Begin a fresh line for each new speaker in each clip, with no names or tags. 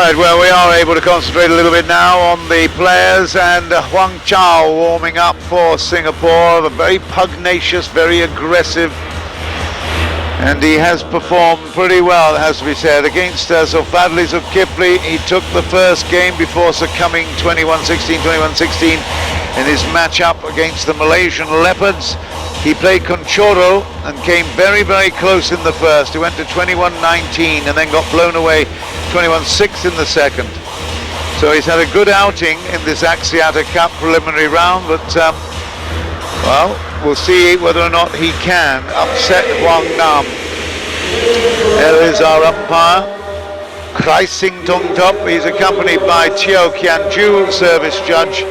Right, well, we are able to concentrate a little bit now on the players, and Huang Chao warming up for Singapore, very pugnacious, very aggressive, and he has performed pretty well, it has to be said, against Zulfadli Zulkifli. He took the first game before succumbing 21-16, 21-16 in his matchup against the Malaysian Leopards. He played Conchoro and came very, very close in the first. He went to 21-19 and then got blown away 21-6 in the second. So he's had a good outing in this Axiata Cup preliminary round, but well, we'll see whether or not he can upset Huang Nam. There is our umpire, Khai Sing Tong Top. He's accompanied by Chao Kian Ju, service judge.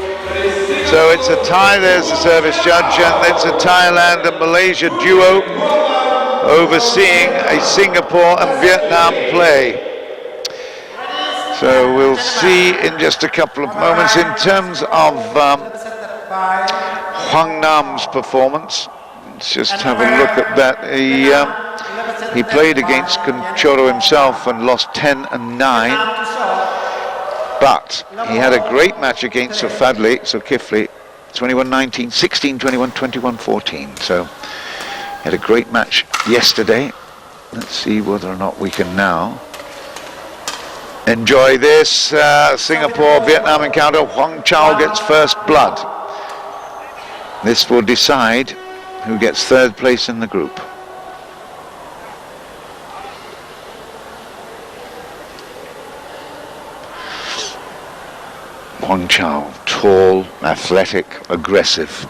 So it's a tie, there's the service judge, and it's a Thailand and Malaysia duo overseeing a Singapore and Vietnam play. So we'll see in just a couple of moments. In terms of Huang Nam's performance, let's just have a look at that. He played against Conchoro himself and lost 10-9. But he had a great match against Zulfadli Zulkifli, 21-19, 16-21, 21-14. So he had a great match yesterday. Let's see whether or not we can now enjoy this Singapore-Vietnam encounter. Huang Chao gets first blood. This will decide who gets third place in the group. Huang Chao, tall, athletic, aggressive.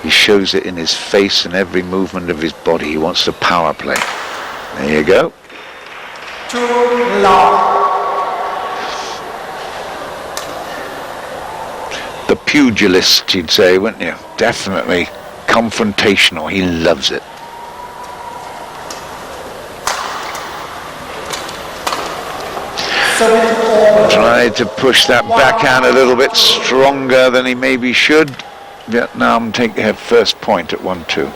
He shows it in his face and every movement of his body. He wants to power play. There you go.
Too long.
The pugilist, you'd say, wouldn't you? Definitely confrontational. He loves it. Tried to push that backhand a little bit stronger than he maybe should. Vietnam take their first point at 1-2.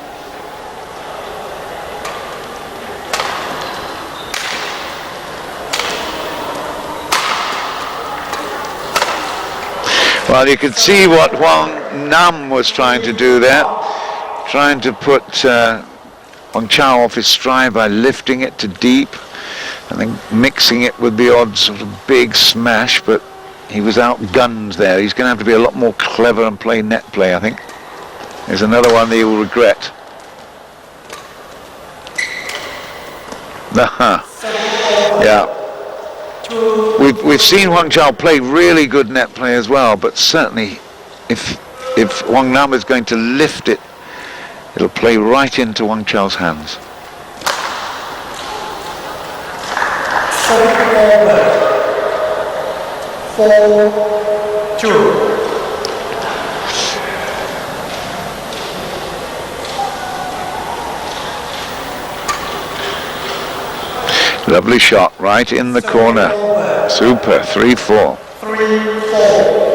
Well, you could see what Huang Nam was trying to do there, trying to put Huang Chao off his stride by lifting it to deep and then mixing it with the odd sort of big smash, but he was outgunned there. He's going to have to be a lot more clever and play net play, I think. There's another one that he will regret. Yeah. We've seen Huang Chao play really good net play as well, but certainly if Huang Nam is going to lift it, it'll play right into Huang Chao's hands.
Over. 4-2.
Lovely shot, right in the corner. Super, 3-4.
3-4.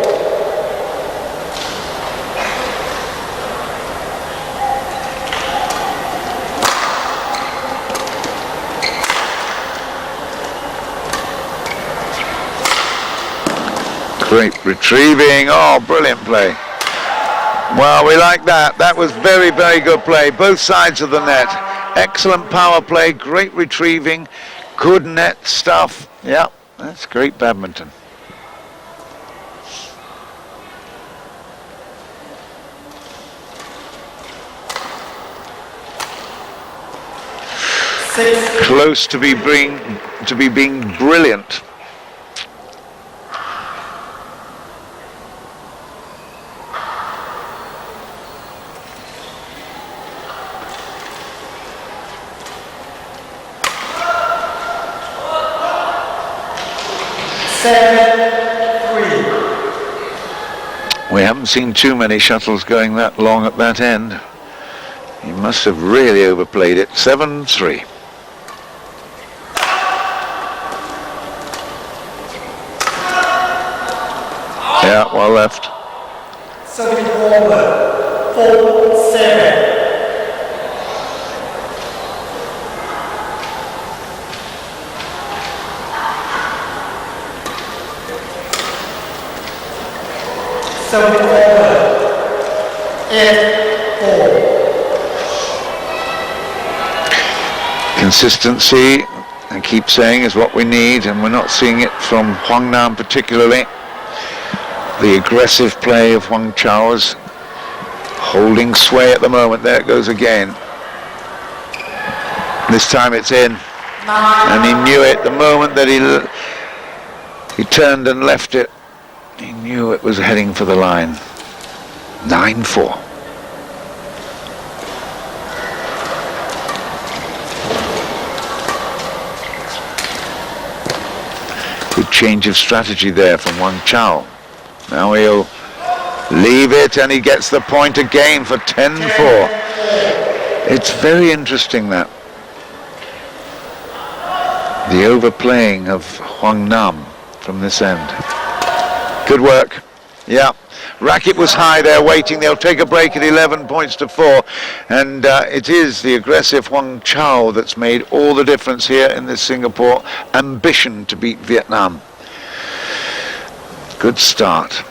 Great retrieving. Oh, brilliant play. Well, we like that. That was very, very good play. Both sides of the net. Excellent power play, great retrieving, good net stuff. Yeah, that's great badminton. Close to being brilliant. We haven't seen too many shuttles going that long at that end. He must have really overplayed it. 7-3. Yeah, well left.
Serving over. 4-7. Service over. 8-4.
Consistency, I keep saying, is what we need, and we're not seeing it from Huang Nam particularly. The aggressive play of Huang Chao is holding sway at the moment. There it goes again. This time it's in, and he knew it the moment that he turned and left it. He knew it was heading for the line. 9-4. Good change of strategy there from Huang Chao. Now he'll leave it, and he gets the point again for 10-4. It's very interesting, that the overplaying of Huang Nam from this end. Good work. Yeah, racket was high there waiting. They'll take a break at 11 points to 4, and it is the aggressive Huang Chao that's made all the difference here in this Singapore ambition to beat Vietnam. Good start.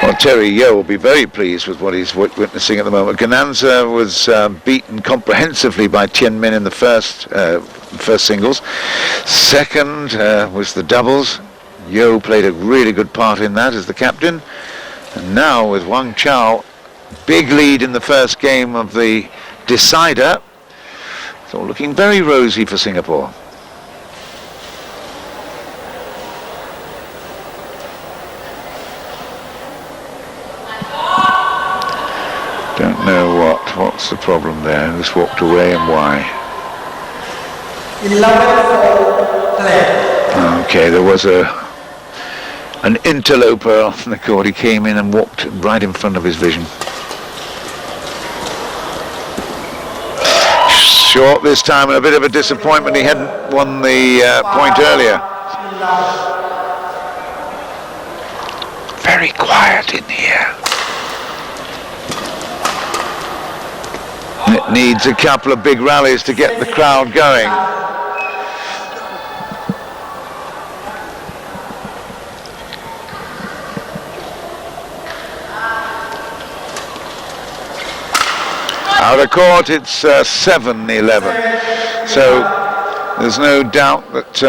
Well, Terry Yeo will be very pleased with what he's witnessing at the moment. Gananza was beaten comprehensively by Tien Minh in the first singles. Second was the doubles. Yeo played a really good part in that as the captain. And now with Huang Chao, big lead in the first game of the decider. It's all looking very rosy for Singapore. Don't know what's the problem there. Who's walked away and why?
11-4 play.
Okay, there was an interloper on the court. He came in and walked right in front of his vision. Short this time, and a bit of a disappointment. He hadn't won the point earlier. Very quiet in here. It needs a couple of big rallies to get the crowd going. Out of court, it's 7-11. So there's no doubt that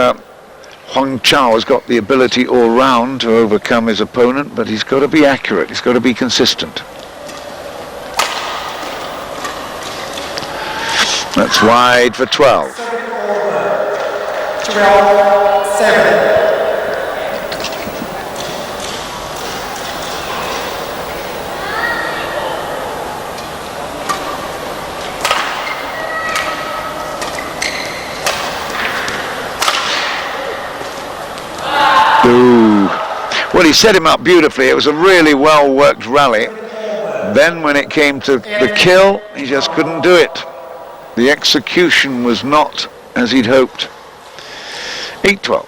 Huang Chao has got the ability all round to overcome his opponent, but he's got to be accurate, he's got to be consistent. That's wide for 12.
12-7.
Ooh. Well, he set him up beautifully. It was a really well-worked rally. Then when it came to the kill, he just couldn't do it. The execution was not as he'd hoped. 8-12.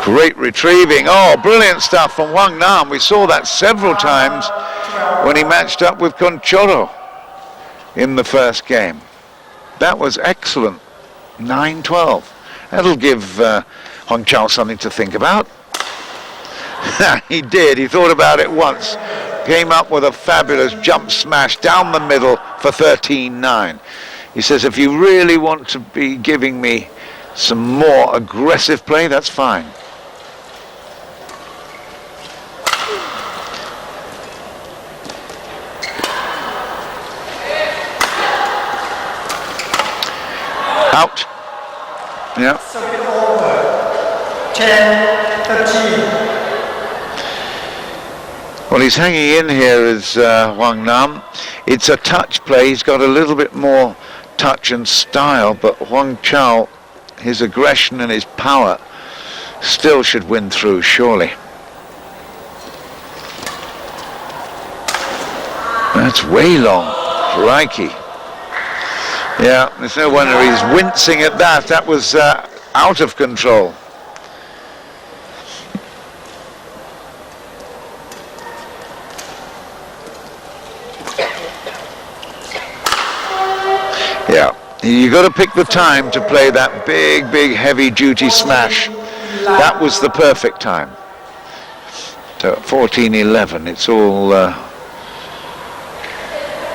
Great retrieving. Oh, brilliant stuff from Huang Nam. We saw that several times when he matched up with Conchoro in the first game. That was excellent. 9-12. That'll give Huang Chao something to think about. He did. He thought about it once. Came up with a fabulous jump smash down the middle for 13-9. He says, if you really want to be giving me some more aggressive play, that's fine. Out. Yeah.
Service over. 10-13.
Well, he's hanging in here as Huang Nam. It's a touch play. He's got a little bit more touch and style, but Huang Chao, his aggression and his power still should win through, surely. That's way long. Crikey. Yeah, there's no wonder he's wincing at that. That was out of control. Yeah, you got to pick the time to play that big heavy-duty smash. That was the perfect time. So at 14-11, it's all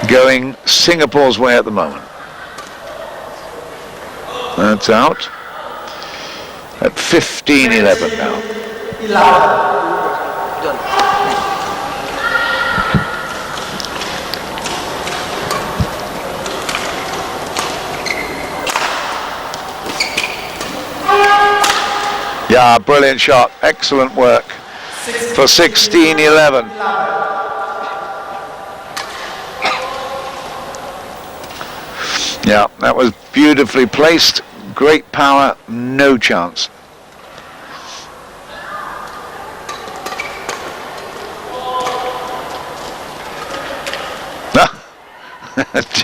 going Singapore's way at the moment. That's out. At 15-11 now.
11.
Yeah, brilliant shot. Excellent work for 16-11. Yeah, that was beautifully placed. Great power, no chance.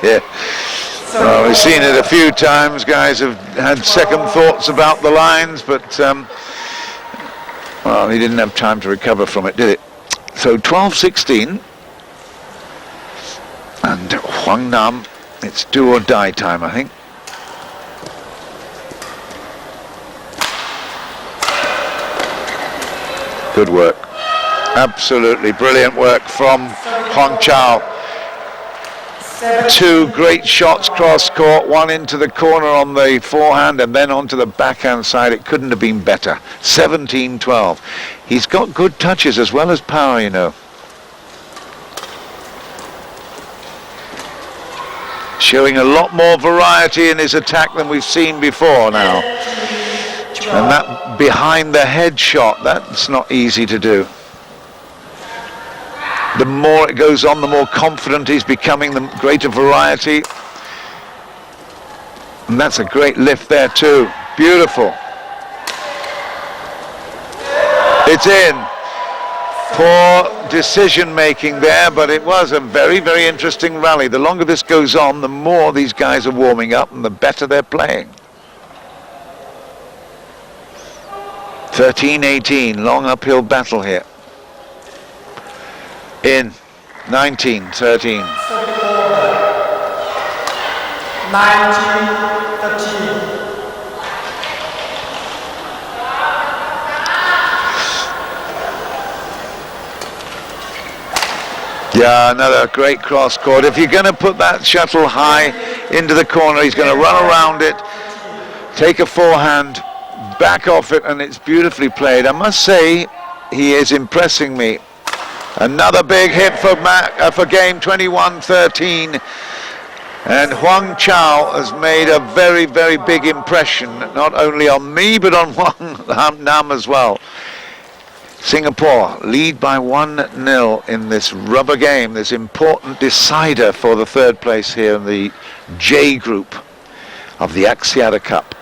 Dear. Well, we've seen it a few times. Guys have had second thoughts about the lines, but well, he didn't have time to recover from it, did it? So 12-16, and Huang Nam, it's do or die time, I think. Good work. Absolutely brilliant work from Chao. Two great shots cross court, one into the corner on the forehand and then onto the backhand side. It couldn't have been better. 17-12. He's got good touches as well as power, you know. Showing a lot more variety in his attack than we've seen before now. And that behind the head shot, that's not easy to do. The more it goes on, the more confident he's becoming, the greater variety. And that's a great lift there too. Beautiful. It's in. Poor decision making there, but it was a very interesting rally. The longer this goes on, the more these guys are warming up and the better they're playing. 13-18, long uphill battle here. In 19-13.
19-13.
Yeah, another great cross court. If you're going to put that shuttle high into the corner, he's going to run around it, take a forehand, back off it, and it's beautifully played. I must say, he is impressing me. Another big hit for game 21-13, and Huang Chao has made a very big impression, not only on me but on Huang Nam as well. Singapore lead by 1-0 in this rubber game, this important decider for the third place here in the J group of the Axiata Cup.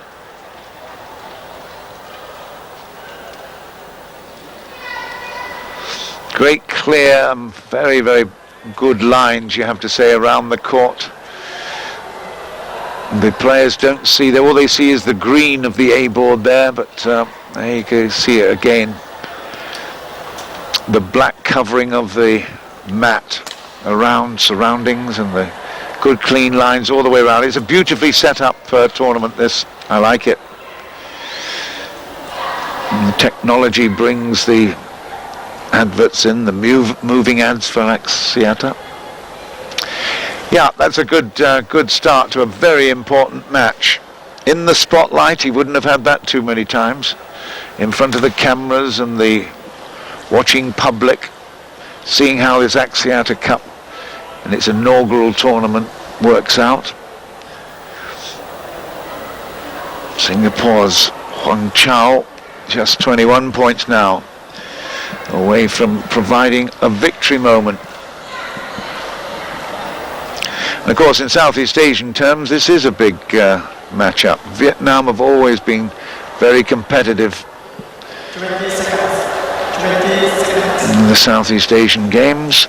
Great clear and very good lines, you have to say, around the court. The players don't see, all they see is the green of the A board there, but there you can see it again. The black covering of the mat around surroundings and the good clean lines all the way around. It's a beautifully set up tournament, this. I like it. And the technology brings the adverts in, the moving ads for Axiata. Yeah, that's a good start to a very important match. In the spotlight, he wouldn't have had that too many times. In front of the cameras and the watching public, seeing how this Axiata Cup and its inaugural tournament works out. Singapore's Huang Chao, just 21 points now, away from providing a victory moment. And of course, in Southeast Asian terms, this is a big matchup. Vietnam have always been very competitive
20 seconds. 20 seconds.
In the Southeast Asian Games.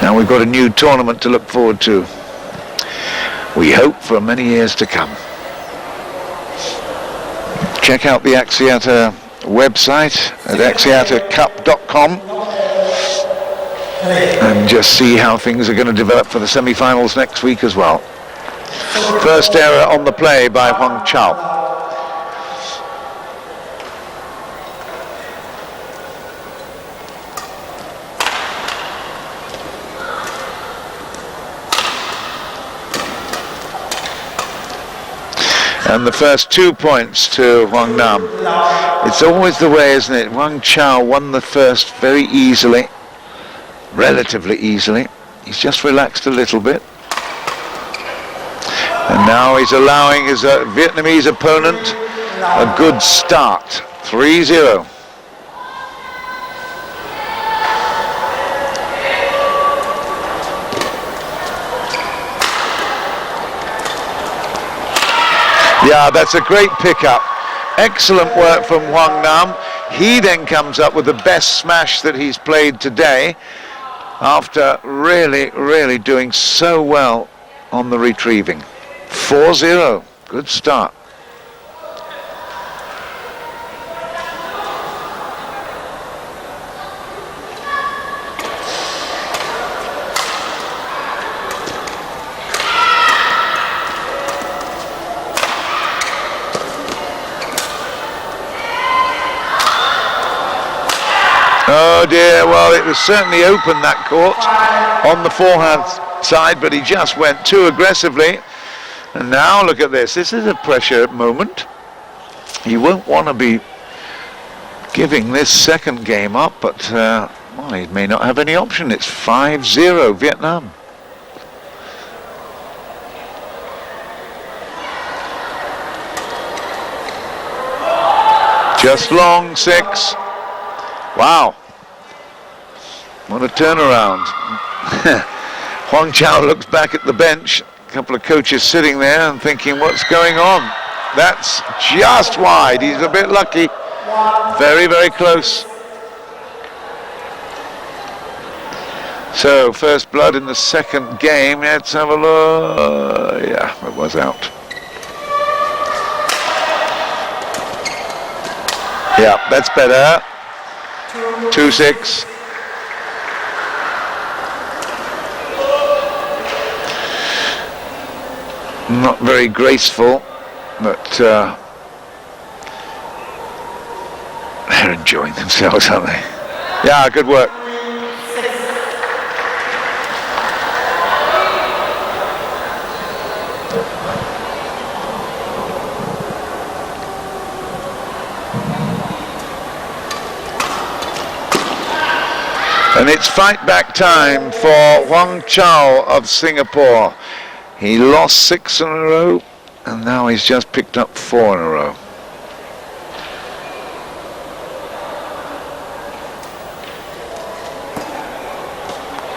Now we've got a new tournament to look forward to. We hope for many years to come. Check out the Axiata website at axiatacup.com and And just see how things are going to develop for the semi-finals next week as well. First error on the play by Huang Chao. And the first 2 points to Huang Nam. It's always the way, isn't it? Huang Chao won the first very easily, relatively easily. He's just relaxed a little bit. And now he's allowing his Vietnamese opponent a good start. 3-0. Yeah, that's a great pickup. Excellent work from Huang Nam. He then comes up with the best smash that he's played today after really doing so well on the retrieving. 4-0. Good start. Oh dear, well it was certainly open, that court, on the forehand side, but he just went too aggressively. And now look at this, this is a pressure moment. You won't want to be giving this second game up, but well, he may not have any option. It's 5-0 Vietnam. Just long 6. Wow, what a turnaround. Huang Chao looks back at the bench, a couple of coaches sitting there and thinking, what's going on? That's just wide, he's a bit lucky. Very close. So, first blood in the second game, let's have a look. Yeah, it was out. Yeah, that's better. 2-6. Not very graceful, but they're enjoying themselves, aren't they? Yeah, good work. And it's fight back time for Huang Chao of Singapore. He lost 6 in a row, and now he's just picked up 4 in a row.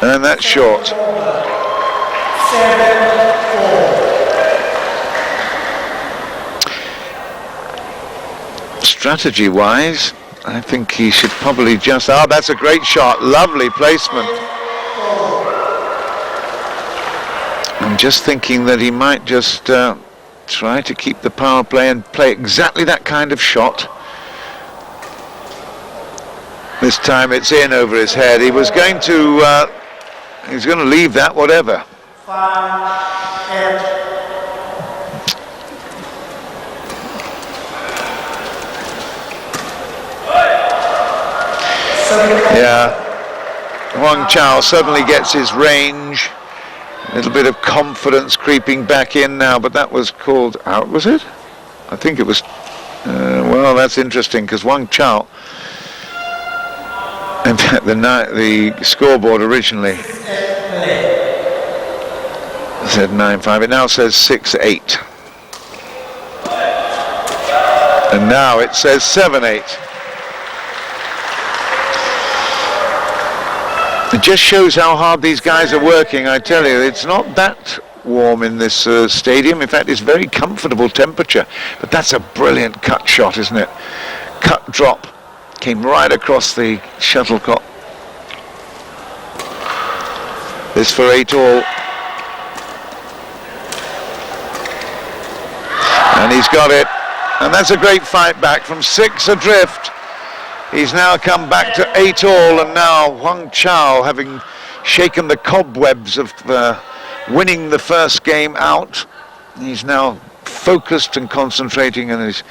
And that's short.
7-4.
Strategy-wise, I think he should probably just... Oh, that's a great shot. Lovely placement. I'm just thinking that he might just try to keep the power play and play exactly that kind of shot. This time it's in over his head. He was going to... he's going to leave that, whatever.
5-8.
Yeah, Huang Chao suddenly gets his range, a little bit of confidence creeping back in now, but that was called out, was it? I think it was, well, that's interesting, because Huang Chao, in fact, the scoreboard originally said 9-5, it now says 6-8. And now it says 7-8. It just shows how hard these guys are working, I tell you. It's not that warm in this stadium. In fact, it's very comfortable temperature. But that's a brilliant cut shot, isn't it? Cut drop. Came right across the shuttlecock. This for 8-all. And he's got it. And that's a great fight back from 6 adrift. He's now come back to 8-all, and now Huang Chao, having shaken the cobwebs of winning the first game out. He's now focused and concentrating and is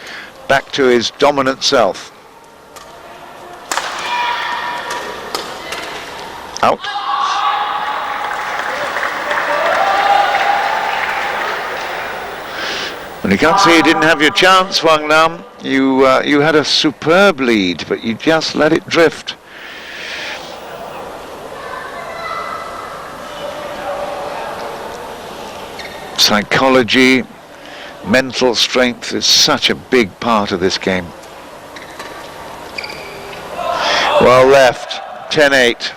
back to his dominant self. Out. Well, you can't say you didn't have your chance, Huang Nam. You had a superb lead, but you just let it drift. Psychology, mental strength is such a big part of this game. Well left, 10-8.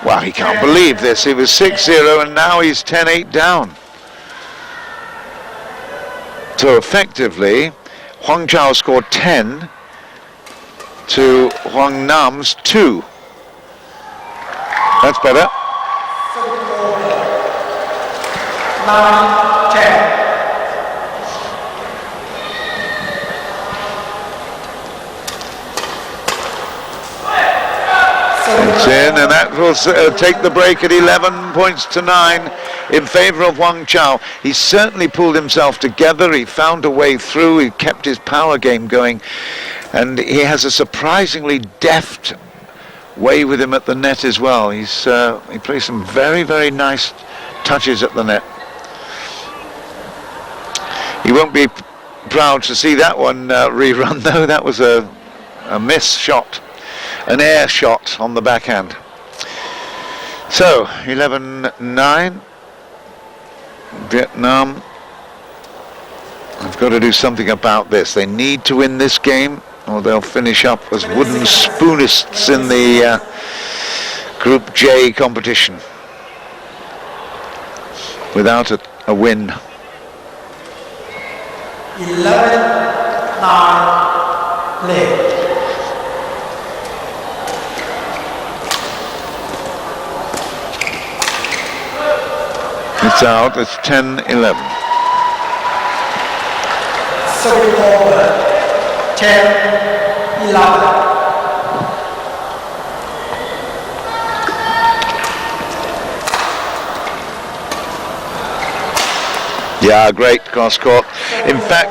Wow, he can't believe this. It was 6-0 and now he's 10-8 down. So effectively, Huang Chao scored 10 to Huang Nam's 2. That's better.
9-10.
It's in, and that will take the break at 11 points to 9 in favour of Huang Chao. He certainly pulled himself together. He found a way through. He kept his power game going, and he has a surprisingly deft way with him at the net as well. He plays some very, very nice touches at the net. He won't be proud to see that one rerun, though. That was a miss shot. An air shot on the backhand. So, 11-9. Vietnam have got to do something about this. They need to win this game, or they'll finish up as wooden spoonists in the Group J competition without a win.
11-9 late.
It's out. It's 10-11.
So over. 10-11.
Yeah, great cross court. In fact,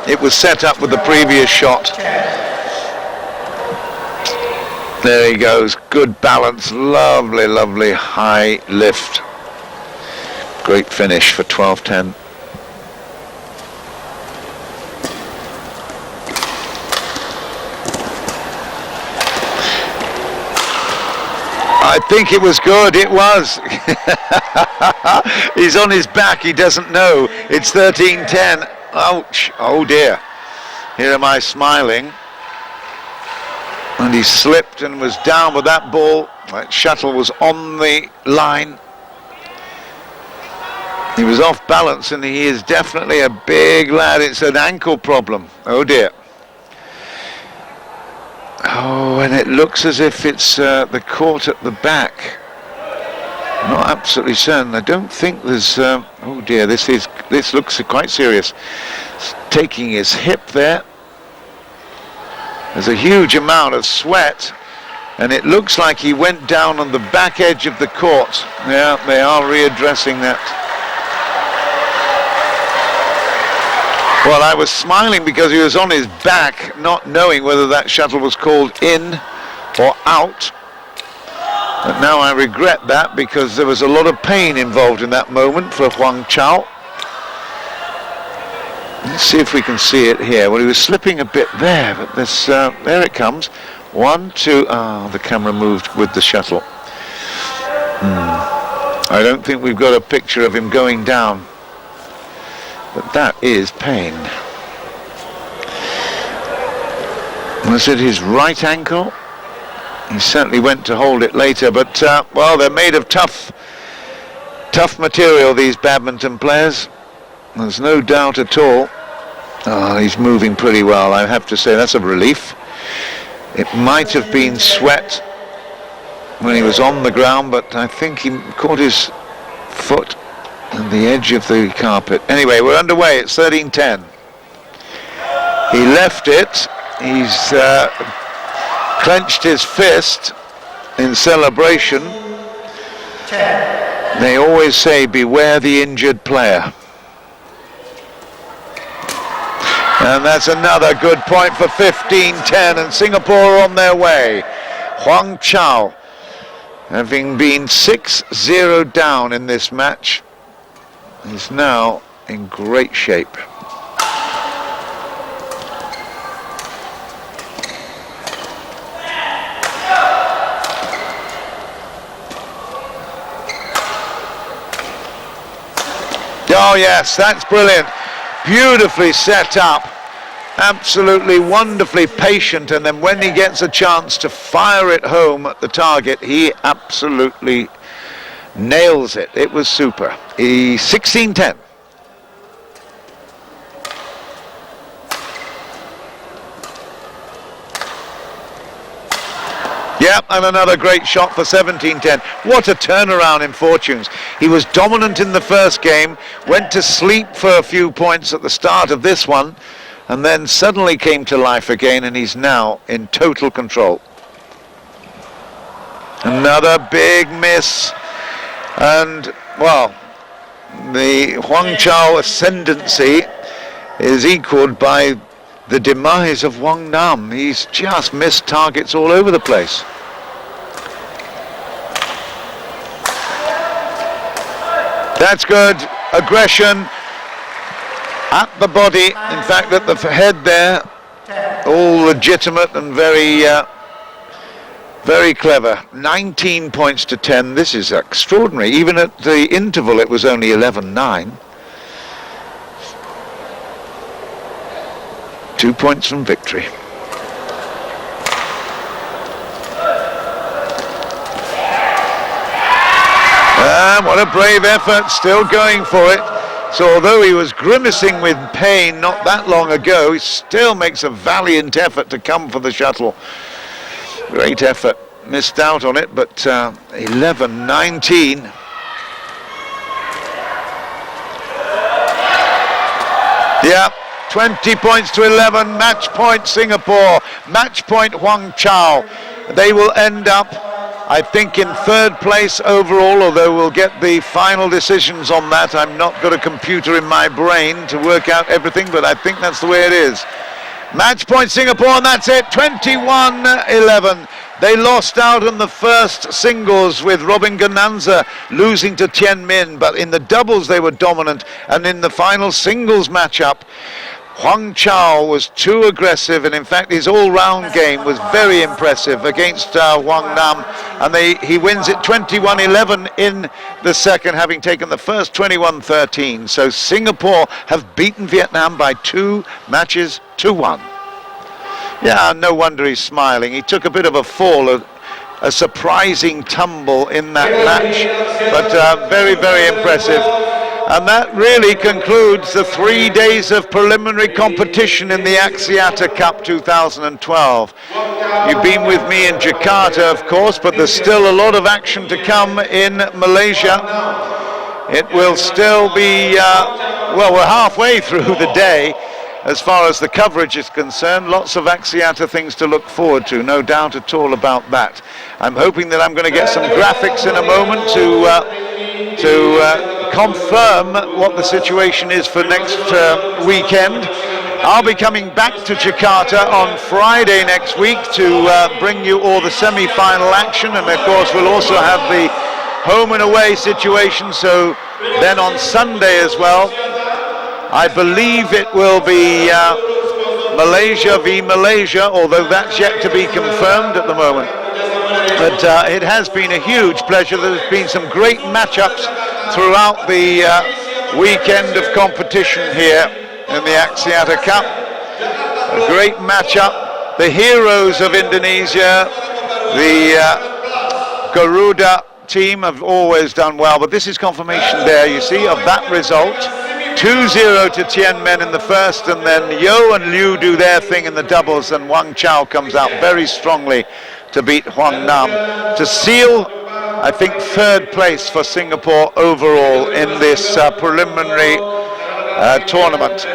it was set up with the previous shot. There he goes. Good balance. Lovely, lovely high lift. Great finish for 12-10. I think it was good. It was. He's on his back. He doesn't know. It's 13-10. Ouch. Oh dear. Here am I smiling. And he slipped and was down with that ball. That shuttle was on the line. He was off balance, and he is definitely a big lad. It's an ankle problem. Oh dear. Oh, and it looks as if it's the court at the back. I'm not absolutely certain. I don't think there's. Oh dear, this looks quite serious. It's taking his hip there. There's a huge amount of sweat, and it looks like he went down on the back edge of the court. Yeah, they are readdressing that. Well, I was smiling because he was on his back, not knowing whether that shuttle was called in or out. But now I regret that, because there was a lot of pain involved in that moment for Huang Chao. Let's see if we can see it here. Well, he was slipping a bit there, but this, there it comes. 1, 2, the camera moved with the shuttle. I don't think we've got a picture of him going down. But that is pain. Was it his right ankle? He certainly went to hold it later, but well, they're made of tough material, these badminton players. There's no doubt at all. Oh, he's moving pretty well, I have to say. That's a relief. It might have been sweat when he was on the ground, but I think he caught his foot on the edge of the carpet. Anyway, we're underway. It's 13-10. He left it. He's clenched his fist in celebration.
10.
They always say, beware the injured player. And that's another good point for 15-10, and Singapore on their way. Huang Chao, having been 6-0 down in this match, is now in great shape. Oh yes, that's brilliant. Beautifully set up. Absolutely wonderfully patient, and then when he gets a chance to fire it home at the target, he absolutely nails it. It was super. 16-10. Yep, and another great shot for 17-10. What a turnaround in fortunes. He was dominant in the first game, went to sleep for a few points at the start of this one, and then suddenly came to life again, and he's now in total control. Another big miss, and, well, the Huang Chao ascendancy is equaled by the demise of Wang Nam. He's just missed targets all over the place. That's good. Aggression at the body, in fact at the head there, all legitimate and very very clever. 19 points to 10. This is extraordinary. Even at the interval it was only 11-9. 2 points from victory. What a brave effort, still going for it. So although he was grimacing with pain not that long ago, he still makes a valiant effort to come for the shuttle. Great effort. Missed out on it, but 11-19. Yeah. 20 points to 11, match point Singapore, match point Huang Chao. They will end up, I think, in third place overall, although we'll get the final decisions on that. I'm not got a computer in my brain to work out everything, but I think that's the way it is. Match point Singapore, and that's it, 21-11. They lost out on the first singles with Robin Gananza losing to Tien Min, but in the doubles they were dominant, and in the final singles matchup, Huang Chao was too aggressive, and in fact his all-round game was very impressive against Wang Nam, and he wins it 21-11 in the second, having taken the first 21-13. So Singapore have beaten Vietnam by 2 matches to 1. Yeah, no wonder he's smiling. He took a bit of a fall, a surprising tumble in that match, but very, very impressive. And that really concludes the 3 days of preliminary competition in the Axiata Cup 2012. You've been with me in Jakarta, of course, but there's still a lot of action to come in Malaysia. It will still be, well, we're halfway through the day as far as the coverage is concerned. Lots of Axiata things to look forward to, no doubt at all about that. I'm hoping that I'm going to get some graphics in a moment to confirm what the situation is for next weekend. I'll be coming back to Jakarta on Friday next week to bring you all the semi-final action, and of course we'll also have the home and away situation. So then on Sunday as well, I believe it will be Malaysia v Malaysia, although that's yet to be confirmed at the moment. But it has been a huge pleasure. There's been some great matchups throughout the weekend of competition here in the Axiata Cup. A great matchup. The heroes of Indonesia, the Garuda team, have always done well, but this is confirmation there, you see, of that result. 2-0 to Tien Min in the first, and then Yo and Liu do their thing in the doubles, and Huang Chao comes out very strongly to beat Huang Nam to seal, I think, third place for Singapore overall in this preliminary tournament.